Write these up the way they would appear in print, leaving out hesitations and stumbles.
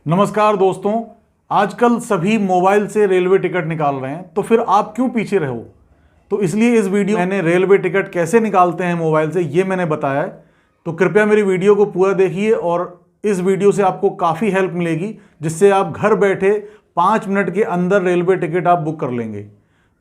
नमस्कार दोस्तों। आजकल सभी मोबाइल से रेलवे टिकट निकाल रहे हैं, तो फिर आप क्यों पीछे रहो। तो इसलिए इस वीडियो मैंने रेलवे टिकट कैसे निकालते हैं मोबाइल से ये मैंने बताया है। तो कृपया मेरी वीडियो को पूरा देखिए और इस वीडियो से आपको काफ़ी हेल्प मिलेगी, जिससे आप घर बैठे 5 मिनट के अंदर रेलवे टिकट आप बुक कर लेंगे।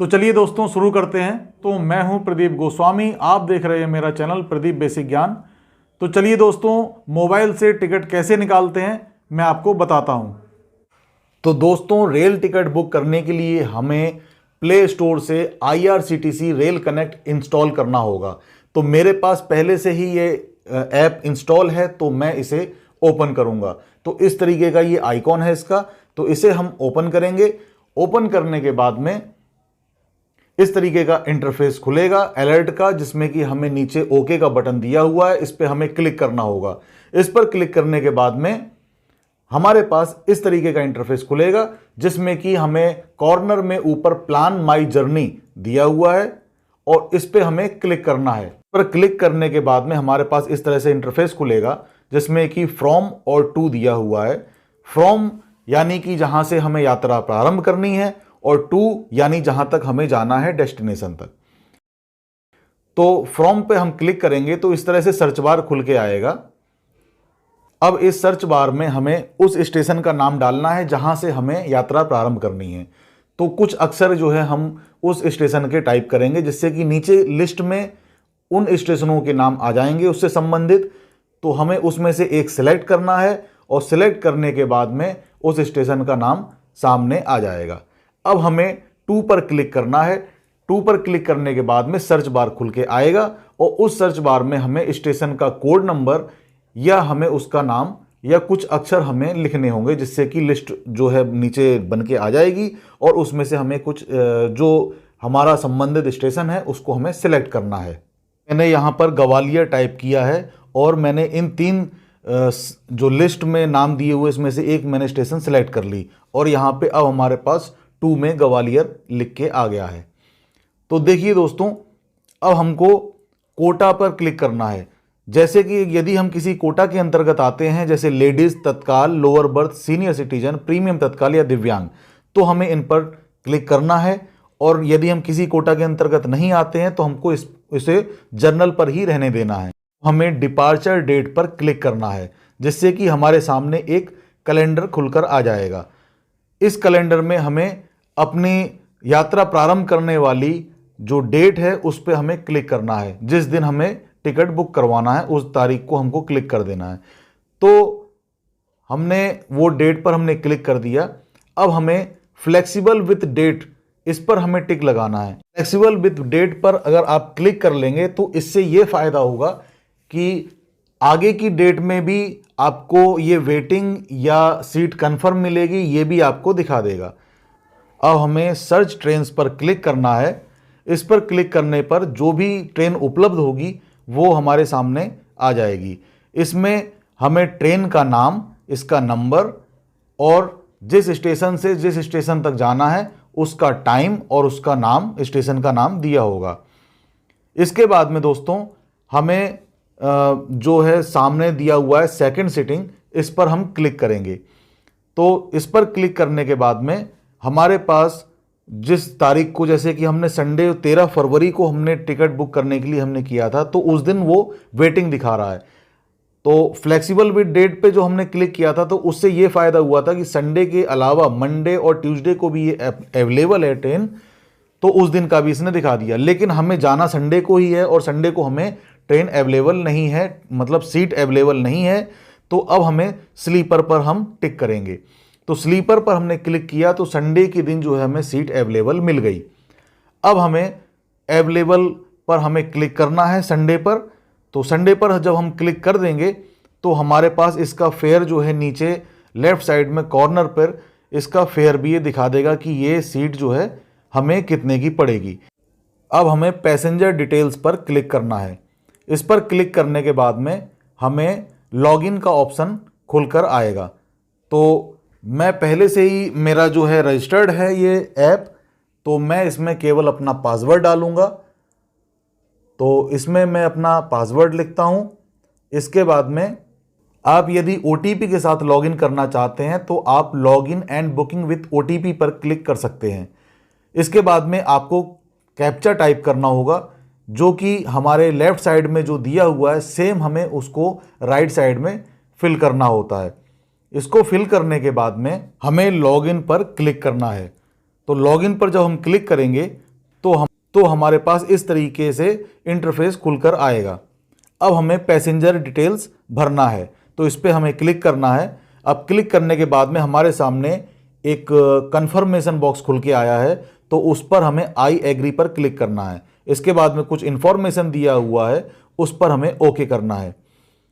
तो चलिए दोस्तों शुरू करते हैं। तो मैं हूं प्रदीप गोस्वामी, आप देख रहे हैं मेरा चैनल प्रदीप बेसिक ज्ञान। तो चलिए दोस्तों, मोबाइल से टिकट कैसे निकालते हैं मैं आपको बताता हूं। तो दोस्तों, रेल टिकट बुक करने के लिए हमें प्ले स्टोर से IRCTC रेल कनेक्ट इंस्टॉल करना होगा। तो मेरे पास पहले से ही ये ऐप इंस्टॉल है, तो मैं इसे ओपन करूंगा। तो इस तरीके का ये आइकॉन है इसका, तो इसे हम ओपन करेंगे। ओपन करने के बाद में इस तरीके का इंटरफेस खुलेगा अलर्ट का, जिसमें कि हमें नीचे ओके का बटन दिया हुआ है, इस पर हमें क्लिक करना होगा। इस पर क्लिक करने के बाद में हमारे पास इस तरीके का इंटरफेस खुलेगा, जिसमें कि हमें कॉर्नर में ऊपर प्लान माई जर्नी दिया हुआ है और इस पे हमें क्लिक करना है। पर क्लिक करने के बाद में हमारे पास इस तरह से इंटरफेस खुलेगा, जिसमें कि फ्रॉम और टू दिया हुआ है। फ्रॉम यानी कि जहां से हमें यात्रा प्रारंभ करनी है, और टू यानी जहां तक हमें जाना है डेस्टिनेशन तक। तो फ्रॉम पे हम क्लिक करेंगे तो इस तरह से सर्च बार खुल के आएगा। अब इस सर्च बार में हमें उस स्टेशन का नाम डालना है जहां से हमें यात्रा प्रारंभ करनी है। तो कुछ अक्षर जो है हम उस स्टेशन के टाइप करेंगे, जिससे कि नीचे लिस्ट में उन स्टेशनों के नाम आ जाएंगे उससे संबंधित। तो हमें उसमें से एक सिलेक्ट करना है और सिलेक्ट करने के बाद में उस स्टेशन का नाम सामने आ जाएगा। अब हमें टू पर क्लिक करना है। टू पर क्लिक करने के बाद में सर्च बार खुल के आएगा और उस सर्च बार में हमें स्टेशन का कोड नंबर या हमें उसका नाम या कुछ अक्षर हमें लिखने होंगे, जिससे कि लिस्ट जो है नीचे बन के आ जाएगी और उसमें से हमें कुछ जो हमारा संबंधित स्टेशन है उसको हमें सिलेक्ट करना है। मैंने यहाँ पर ग्वालियर टाइप किया है और मैंने इन 3 जो लिस्ट में नाम दिए हुए इसमें से एक मैंने स्टेशन सिलेक्ट कर ली और यहाँ पे अब हमारे पास 2 में ग्वालियर लिख के आ गया है। तो देखिए दोस्तों, अब हमको कोटा पर क्लिक करना है। जैसे कि यदि हम किसी कोटा के अंतर्गत आते हैं, जैसे लेडीज तत्काल, lower berth, senior citizen, premium तत्काल या दिव्यांग, तो हमें इन पर क्लिक करना है। और यदि हम किसी कोटा के अंतर्गत नहीं आते हैं तो हमको इसे जनरल पर ही रहने देना है। हमें डिपार्चर डेट पर क्लिक करना है, जिससे कि हमारे सामने एक कैलेंडर खुलकर आ जाएगा। इस कैलेंडर में हमें अपनी यात्रा प्रारंभ करने वाली जो डेट है उस पर हमें क्लिक करना है। जिस दिन हमें टिकट बुक करवाना है उस तारीख को हमको क्लिक कर देना है। तो हमने वो डेट पर हमने क्लिक कर दिया। अब हमें फ्लेक्सिबल विथ डेट, इस पर हमें टिक लगाना है। फ्लेक्सिबल विथ डेट पर अगर आप क्लिक कर लेंगे तो इससे ये फायदा होगा कि आगे की डेट में भी आपको ये वेटिंग या सीट कंफर्म मिलेगी, ये भी आपको दिखा देगा। अब हमें सर्च ट्रेन्स पर क्लिक करना है। इस पर क्लिक करने पर जो भी ट्रेन उपलब्ध होगी वो हमारे सामने आ जाएगी। इसमें हमें ट्रेन का नाम, इसका नंबर और जिस स्टेशन से जिस स्टेशन तक जाना है उसका टाइम और उसका नाम, स्टेशन का नाम दिया होगा। इसके बाद में दोस्तों हमें जो है सामने दिया हुआ है सेकंड सिटिंग, इस पर हम क्लिक करेंगे। तो इस पर क्लिक करने के बाद में हमारे पास जिस तारीख को, जैसे कि हमने संडे 13 फरवरी को हमने टिकट बुक करने के लिए हमने किया था, तो उस दिन वो वेटिंग दिखा रहा है। तो फ्लेक्सिबल विद डेट पे जो हमने क्लिक किया था तो उससे ये फ़ायदा हुआ था कि संडे के अलावा मंडे और ट्यूसडे को भी ये अवेलेबल है ट्रेन, तो उस दिन का भी इसने दिखा दिया। लेकिन हमें जाना संडे को ही है और संडे को हमें ट्रेन अवेलेबल नहीं है, मतलब सीट अवेलेबल नहीं है। तो अब हमें स्लीपर पर हम टिक करेंगे। तो स्लीपर पर हमने क्लिक किया तो संडे के दिन जो है हमें सीट अवेलेबल मिल गई। अब हमें अवेलेबल पर हमें क्लिक करना है संडे पर। तो संडे पर जब हम क्लिक कर देंगे तो हमारे पास इसका फेयर जो है नीचे लेफ्ट साइड में कॉर्नर पर इसका फेयर भी ये दिखा देगा कि ये सीट जो है हमें कितने की पड़ेगी। अब हमें पैसेंजर डिटेल्स पर क्लिक करना है। इस पर क्लिक करने के बाद में हमें लॉगिन का ऑप्शन खुलकर आएगा। तो मैं पहले से ही मेरा जो है रजिस्टर्ड है ये ऐप, तो मैं इसमें केवल अपना पासवर्ड डालूंगा। तो इसमें मैं अपना पासवर्ड लिखता हूँ। इसके बाद में आप यदि OTP के साथ लॉगिन करना चाहते हैं तो आप login and booking with OTP पर क्लिक कर सकते हैं। इसके बाद में आपको कैप्चा टाइप करना होगा, जो कि हमारे लेफ्ट साइड में जो दिया हुआ है सेम हमें उसको राइट साइड में फिल करना होता है। इसको फिल करने के बाद में हमें लॉगिन पर क्लिक करना है। तो लॉगिन पर जब हम क्लिक करेंगे तो हमारे पास इस तरीके से इंटरफेस खुलकर आएगा। अब हमें पैसेंजर डिटेल्स भरना है, तो इस पर हमें क्लिक करना है। अब क्लिक करने के बाद में हमारे सामने एक कंफर्मेशन बॉक्स खुल के आया है, तो उस पर हमें आई एग्री पर क्लिक करना है। इसके बाद में कुछ इन्फॉर्मेशन दिया हुआ है, उस पर हमें ओके करना है।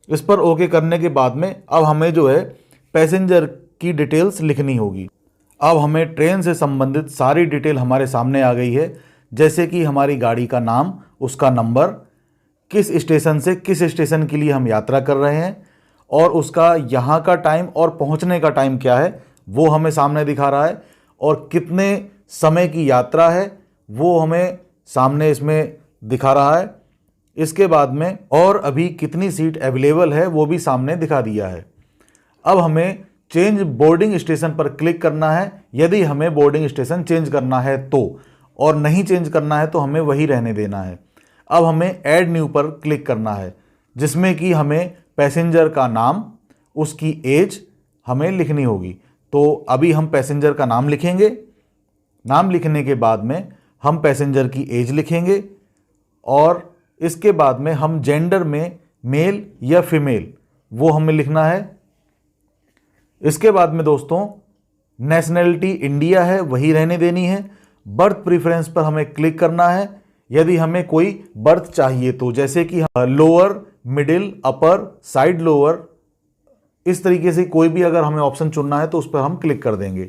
इस पर ओके करने के बाद में अब हमें जो है पैसेंजर की डिटेल्स लिखनी होगी। अब हमें ट्रेन से संबंधित सारी डिटेल हमारे सामने आ गई है, जैसे कि हमारी गाड़ी का नाम, उसका नंबर, किस स्टेशन से किस स्टेशन के लिए हम यात्रा कर रहे हैं, और उसका यहाँ का टाइम और पहुँचने का टाइम क्या है वो हमें सामने दिखा रहा है, और कितने समय की यात्रा है वो हमें सामने इसमें दिखा रहा है। इसके बाद में और अभी कितनी सीट अवेलेबल है वो भी सामने दिखा दिया है। अब हमें चेंज बोर्डिंग स्टेशन पर क्लिक करना है, यदि हमें बोर्डिंग स्टेशन चेंज करना है तो, और नहीं चेंज करना है तो हमें वही रहने देना है। अब हमें ऐड न्यू पर क्लिक करना है, जिसमें कि हमें पैसेंजर का नाम, उसकी एज हमें लिखनी होगी। तो अभी हम पैसेंजर का नाम लिखेंगे। नाम लिखने के बाद में हम पैसेंजर की एज लिखेंगे, और इसके बाद में हम जेंडर में मेल या फीमेल वो हमें लिखना है। इसके बाद में दोस्तों नेशनैलिटी इंडिया है, वही रहने देनी है। बर्थ प्रेफरेंस पर हमें क्लिक करना है, यदि हमें कोई बर्थ चाहिए तो, जैसे कि लोअर, मिडिल, अपर, साइड लोअर, इस तरीके से कोई भी अगर हमें ऑप्शन चुनना है तो उस पर हम क्लिक कर देंगे।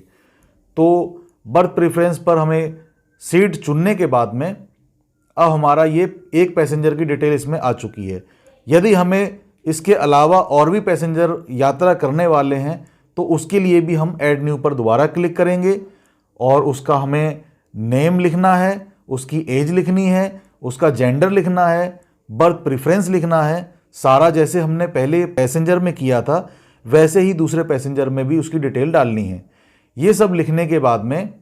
तो बर्थ प्रेफरेंस पर हमें सीट चुनने के बाद में अब हमारा ये एक पैसेंजर की डिटेल इसमें आ चुकी है। यदि हमें इसके अलावा और भी पैसेंजर यात्रा करने वाले हैं तो उसके लिए भी हम ऐड न्यू पर दोबारा क्लिक करेंगे, और उसका हमें नेम लिखना है, उसकी एज लिखनी है, उसका जेंडर लिखना है, बर्थ प्रेफरेंस लिखना है। सारा जैसे हमने पहले पैसेंजर में किया था वैसे ही दूसरे पैसेंजर में भी उसकी डिटेल डालनी है। ये सब लिखने के बाद में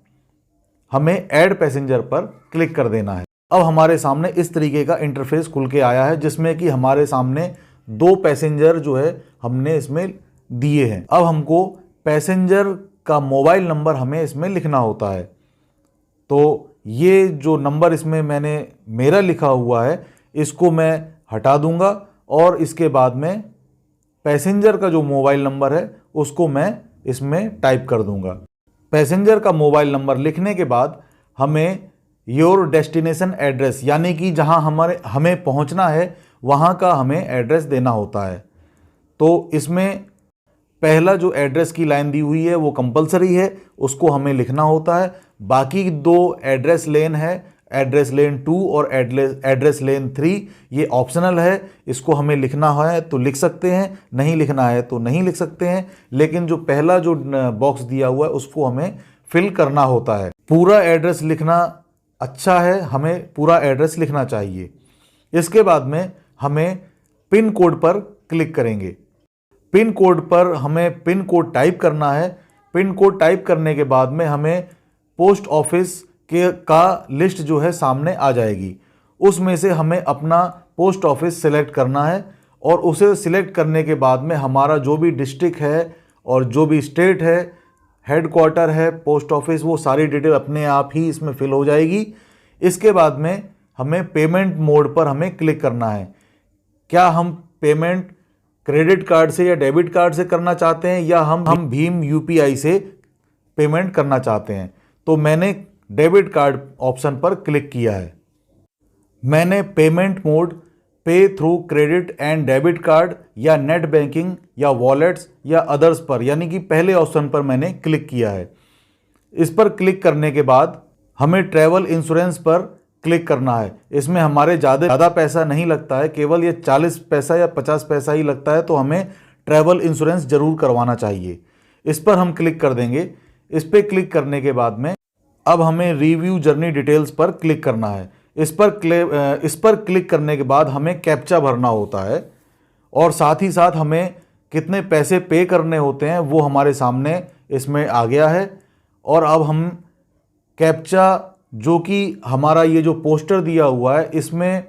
हमें ऐड पैसेंजर पर क्लिक कर देना है। अब हमारे सामने इस तरीके का इंटरफेस खुल के आया है, जिसमें कि हमारे सामने 2 पैसेंजर जो है हमने इसमें दिए हैं। अब हमको पैसेंजर का मोबाइल नंबर हमें इसमें लिखना होता है। तो ये जो नंबर इसमें मैंने मेरा लिखा हुआ है इसको मैं हटा दूंगा, और इसके बाद में पैसेंजर का जो मोबाइल नंबर है उसको मैं इसमें टाइप कर दूंगा। पैसेंजर का मोबाइल नंबर लिखने के बाद हमें योर डेस्टिनेशन एड्रेस, यानी कि जहां हमें पहुंचना है वहां का हमें एड्रेस देना होता है। तो इसमें पहला जो एड्रेस की लाइन दी हुई है वो कंपलसरी है, उसको हमें लिखना होता है। बाकी 2 एड्रेस लेन है, एड्रेस लेन 2 और एड्रेस लेन 3, ये ऑप्शनल है। इसको हमें लिखना है तो लिख सकते हैं, नहीं लिखना है तो नहीं लिख सकते हैं, लेकिन जो पहला जो बॉक्स दिया हुआ है उसको हमें फिल करना होता है। पूरा एड्रेस लिखना अच्छा है, हमें पूरा एड्रेस लिखना चाहिए। इसके बाद में हमें पिन कोड पर क्लिक करेंगे। पिन कोड पर हमें पिन कोड टाइप करना है। पिन कोड टाइप करने के बाद में हमें पोस्ट ऑफिस का लिस्ट जो है सामने आ जाएगी। उसमें से हमें अपना पोस्ट ऑफिस सिलेक्ट करना है, और उसे सिलेक्ट करने के बाद में हमारा जो भी डिस्ट्रिक्ट है और जो भी स्टेट है, हेडक्वार्टर है, पोस्ट ऑफिस, वो सारी डिटेल अपने आप ही इसमें फिल हो जाएगी। इसके बाद में हमें पेमेंट मोड पर हमें क्लिक करना है। क्या हम पेमेंट क्रेडिट कार्ड से या डेबिट कार्ड से करना चाहते हैं, या हम भीम UPI से पेमेंट करना चाहते हैं। तो मैंने डेबिट कार्ड ऑप्शन पर क्लिक किया है। मैंने पेमेंट मोड पे through credit and debit card या नेट बैंकिंग या वॉलेट्स या अदर्स पर, यानी कि पहले ऑप्शन पर मैंने क्लिक किया है। इस पर क्लिक करने के बाद हमें ट्रैवल इंश्योरेंस पर क्लिक करना है। इसमें हमारे ज़्यादा पैसा नहीं लगता है, केवल ये 40 पैसा या 50 पैसा ही लगता है, तो हमें ट्रैवल इंश्योरेंस ज़रूर करवाना चाहिए। इस पर हम क्लिक कर देंगे। इस पर क्लिक करने के बाद में अब हमें रिव्यू जर्नी डिटेल्स पर क्लिक करना है। इस पर क्लिक करने के बाद हमें कैप्चा भरना होता है, और साथ ही साथ हमें कितने पैसे पे करने होते हैं वो हमारे सामने इसमें आ गया है। और अब हम कैप्चा, जो कि हमारा ये जो पोस्टर दिया हुआ है इसमें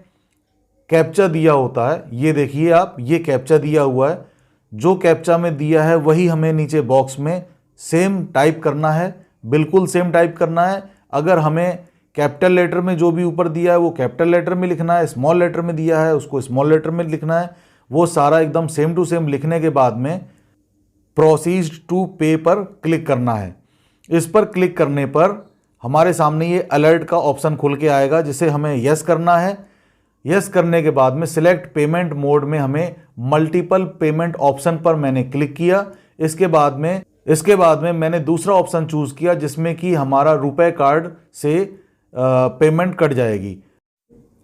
कैप्चा दिया होता है, ये देखिए आप, ये कैप्चा दिया हुआ है। जो कैप्चा में दिया है वही हमें नीचे बॉक्स में सेम टाइप करना है, बिल्कुल सेम टाइप करना है। अगर हमें कैपिटल लेटर में जो भी ऊपर दिया है वो कैपिटल लेटर में लिखना है, स्मॉल लेटर में दिया है उसको स्मॉल लेटर में लिखना है, वो सारा एकदम सेम टू सेम लिखने के बाद में प्रोसीड टू पे पर क्लिक करना है। इस पर क्लिक करने पर हमारे सामने ये अलर्ट का ऑप्शन खुल के आएगा, जिसे हमें यस करना है। यस करने के बाद में सिलेक्ट पेमेंट मोड में हमें मल्टीपल पेमेंट ऑप्शन पर मैंने क्लिक किया। इसके बाद में मैंने दूसरा ऑप्शन चूज किया जिसमें कि हमारा रुपए कार्ड से पेमेंट कट जाएगी।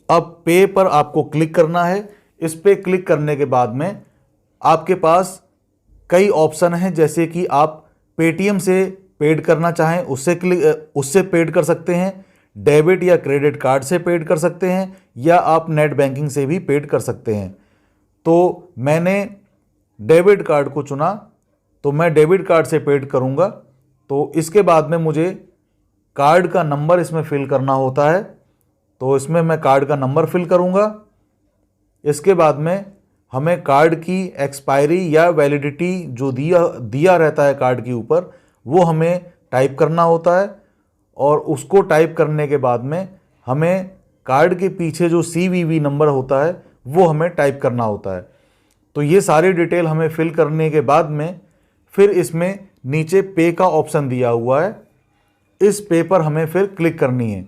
अब पे पर आपको क्लिक करना है। इस पे क्लिक करने के बाद में आपके पास कई ऑप्शन हैं, जैसे कि आप पेटीएम से पेड करना चाहें उससे पेड कर सकते हैं, डेबिट या क्रेडिट कार्ड से पेड कर सकते हैं, या आप नेट बैंकिंग से भी पेड कर सकते हैं। तो मैंने डेबिट कार्ड को चुना, तो मैं डेबिट कार्ड से पेड करूंगा। तो इसके बाद में मुझे कार्ड का नंबर इसमें फिल करना होता है, तो इसमें मैं कार्ड का नंबर फिल करूंगा। इसके बाद में हमें कार्ड की एक्सपायरी या वैलिडिटी जो दिया रहता है कार्ड के ऊपर, वो हमें टाइप करना होता है। और उसको टाइप करने के बाद में हमें कार्ड के पीछे जो CVV नंबर होता है वो हमें टाइप करना होता है। तो ये सारी डिटेल हमें फिल करने के बाद में फिर इसमें नीचे पे का ऑप्शन दिया हुआ है, इस पे पर हमें फिर क्लिक करनी है।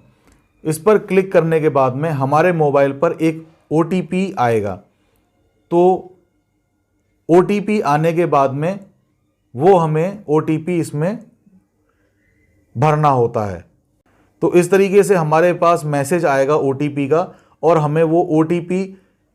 इस पर क्लिक करने के बाद में हमारे मोबाइल पर एक OTP आएगा। तो OTP आने के बाद में वो हमें OTP इसमें भरना होता है। तो इस तरीके से हमारे पास मैसेज आएगा OTP का, और हमें वो OTP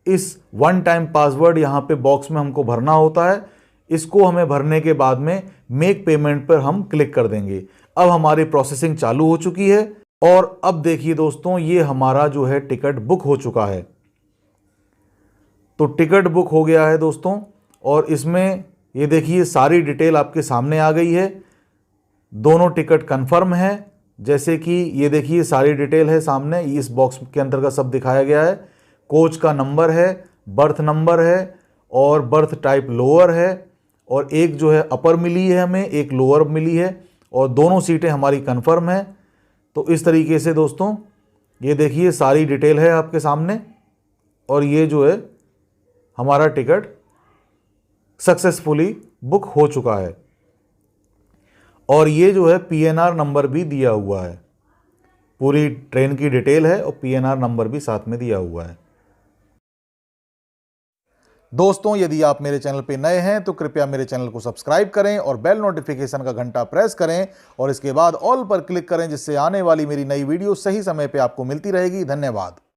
इस वन टाइम पासवर्ड यहाँ पे बॉक्स में हमको भरना होता है। इसको हमें भरने के बाद में मेक पेमेंट पर हम क्लिक कर देंगे। अब हमारी प्रोसेसिंग चालू हो चुकी है, और अब देखिए दोस्तों, ये हमारा जो है टिकट बुक हो चुका है। तो टिकट बुक हो गया है दोस्तों, और इसमें ये देखिए सारी डिटेल आपके सामने आ गई है। दोनों टिकट कंफर्म है, जैसे कि ये देखिए सारी डिटेल है सामने, इस बॉक्स के अंतर्गत सब दिखाया गया है। कोच का नंबर है, बर्थ नंबर है, और बर्थ टाइप लोअर है, और एक जो है अपर मिली है हमें, एक लोअर मिली है, और दोनों सीटें हमारी कंफर्म है। तो इस तरीके से दोस्तों ये देखिए सारी डिटेल है आपके सामने, और ये जो है हमारा टिकट सक्सेसफुली बुक हो चुका है। और ये जो है PNR नंबर भी दिया हुआ है, पूरी ट्रेन की डिटेल है और PNR नंबर भी साथ में दिया हुआ है। दोस्तों, यदि आप मेरे चैनल पे नए हैं तो कृपया मेरे चैनल को सब्सक्राइब करें और बेल नोटिफिकेशन का घंटा प्रेस करें, और इसके बाद ऑल पर क्लिक करें, जिससे आने वाली मेरी नई वीडियो सही समय पे आपको मिलती रहेगी। धन्यवाद।